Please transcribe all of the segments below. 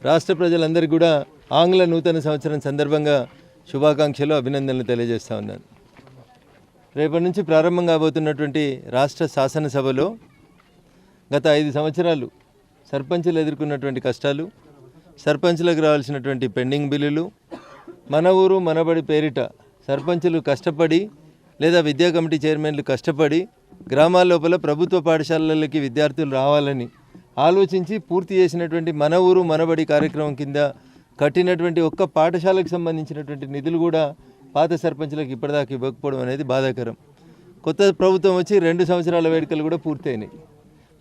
రాష్ట్ర ప్రజలందరికీ కూడా ఆంగ్ల నూతన సంవత్సరం సందర్భంగా శుభాకాంక్షలు, అభినందనలు తెలియజేస్తూ ఉన్నాను. రేపటి నుంచి ప్రారంభం కాబోతున్నటువంటి రాష్ట్ర శాసనసభలో గత 5 సంవత్సరాలు సర్పంచులు ఎదుర్కొన్నటువంటి కష్టాలు, సర్పంచులకు రావాల్సినటువంటి పెండింగ్ బిల్లులు, మన ఊరు మనబడి పేరిట సర్పంచులు కష్టపడి లేదా విద్యా కమిటీ చైర్మన్లు కష్టపడి గ్రామాల లోపల ప్రభుత్వ పాఠశాలలకి విద్యార్థులు రావాలని ఆలోచించి పూర్తి చేసినటువంటి మన ఊరు మనబడి కార్యక్రమం కింద కట్టినటువంటి ఒక్క పాఠశాలకు సంబంధించినటువంటి నిధులు కూడా పాత సర్పంచులకు ఇప్పటిదాకా ఇవ్వకపోవడం అనేది బాధాకరం. కొత్త ప్రభుత్వం వచ్చి 2 సంవత్సరాల వేడుకలు కూడా పూర్తయినాయి.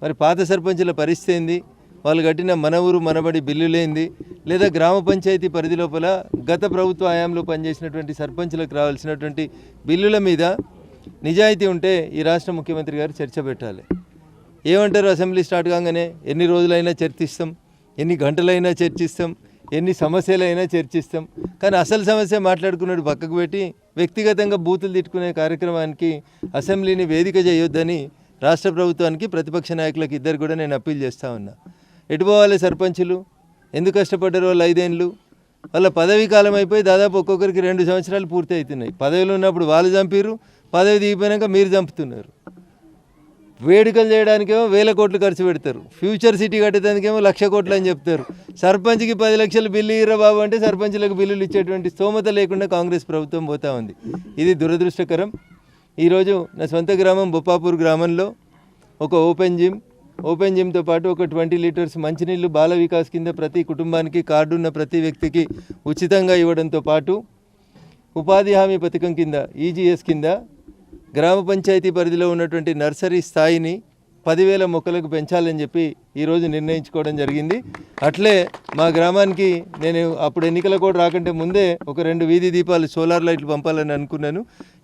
మరి పాత సర్పంచుల పరిస్థితి ఏంది? వాళ్ళు కట్టిన మన ఊరు మనబడి బిల్లులేంది? లేదా గ్రామ పంచాయతీ పరిధి లోపల గత ప్రభుత్వ హయాంలో పనిచేసినటువంటి సర్పంచులకు రావాల్సినటువంటి బిల్లుల మీద నిజాయితీ ఉంటే ఈ రాష్ట్ర ముఖ్యమంత్రి గారు చర్చ పెట్టాలి. ఏమంటారు? అసెంబ్లీ స్టార్ట్ కాగానే ఎన్ని రోజులైనా చర్చిస్తాం, ఎన్ని గంటలైనా చర్చిస్తాం, ఎన్ని సమస్యలైనా చర్చిస్తాం, కానీ అసలు సమస్య మాట్లాడుకున్నాడు పక్కకు పెట్టి వ్యక్తిగతంగా బూతులు తిట్టుకునే కార్యక్రమానికి అసెంబ్లీని వేదిక చేయొద్దని రాష్ట్ర ప్రభుత్వానికి ప్రతిపక్ష నాయకులకు ఇద్దరు కూడా నేను అప్పీల్ చేస్తూ ఉన్నా. ఎటు పోవాలి సర్పంచులు? ఎందుకు కష్టపడ్డారు వాళ్ళు 5 ఏళ్ళు? వాళ్ళ పదవీ కాలం అయిపోయి దాదాపు ఒక్కొక్కరికి 2 సంవత్సరాలు పూర్తి అవుతున్నాయి. పదవిలో ఉన్నప్పుడు వాళ్ళు చంపారు, పదవి దిగిపోయాక మీరు చంపుతున్నారు. వేడుకలు చేయడానికేమో 1000 కోట్లు ఖర్చు పెడతారు, ఫ్యూచర్ సిటీ కట్టేదానికేమో 1,00,000 కోట్లు అని చెప్తారు. సర్పంచ్కి 10 లక్షలు బిల్లు ఇయ్యరా బాబు అంటే సర్పంచులకు బిల్లులు ఇచ్చేటువంటి స్తోమత లేకుండా కాంగ్రెస్ ప్రభుత్వం పోతూ ఉంది. ఇది దురదృష్టకరం. ఈరోజు నా సొంత గ్రామం బొప్పాపూర్ గ్రామంలో ఒక ఓపెన్ జిమ్తో పాటు ఒక 20 లీటర్స్ మంచినీళ్ళు బాల వికాస్ కింద ప్రతి కుటుంబానికి, కార్డున్న ప్రతి వ్యక్తికి ఉచితంగా ఇవ్వడంతో పాటు ఉపాధి హామీ పథకం కింద ఈజీఎస్ కింద గ్రామ పంచాయతీ పరిధిలో ఉన్నటువంటి నర్సరీ స్థాయిని 10,000 మొక్కలకు పెంచాలని చెప్పి ఈరోజు నిర్ణయించుకోవడం జరిగింది. అట్లే మా గ్రామానికి నేను అప్పుడు ఎన్నికల కోడ్ రాకంటే ముందే ఒక 2 వీధి దీపాలు సోలార్ లైట్లు పంపాలని అనుకున్నాను.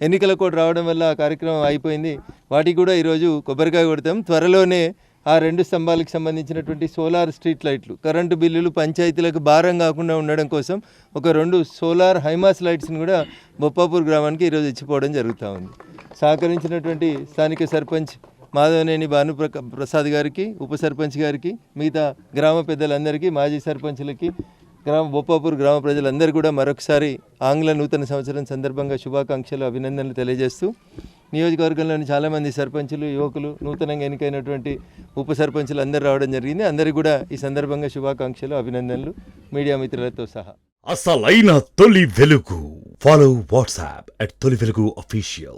ఎన్నికల కోడ్ రావడం వల్ల ఆ కార్యక్రమం అయిపోయింది. వాటికి కూడా ఈరోజు కొబ్బరికాయ కొడతాం. త్వరలోనే ఆ 2 స్తంభాలకు సంబంధించినటువంటి సోలార్ స్ట్రీట్ లైట్లు, కరెంటు బిల్లులు పంచాయతీలకు భారం కాకుండా ఉండడం కోసం ఒక 2 సోలార్ హైమాస్ లైట్స్ని కూడా బొప్పాపూర్ గ్రామానికి ఈరోజు ఇచ్చిపోవడం జరుగుతూ ఉంది. సహకరించినటువంటి స్థానిక సర్పంచ్ మాధవనేని భానుప్రసాద్ గారికి, ఉప సర్పంచ్ గారికి, మిగతా గ్రామ పెద్దలందరికీ, మాజీ సర్పంచులకి, బొప్పాపూర్ గ్రామ ప్రజలందరూ కూడా మరొకసారి ఆంగ్ల నూతన సంవత్సరం సందర్భంగా శుభాకాంక్షలు, అభినందనలు తెలియజేస్తూ నియోజకవర్గంలోని చాలామంది సర్పంచులు, యువకులు, నూతనంగా ఎన్నికైనటువంటి ఉప సర్పంచులు అందరూ రావడం జరిగింది. అందరికీ కూడా ఈ సందర్భంగా శుభాకాంక్షలు, అభినందనలు మీడియా మిత్రులతో సహా. అసలైన తొలి వెలుగు. ఫాలో వాట్సాప్ @తొలి వెలుగు official.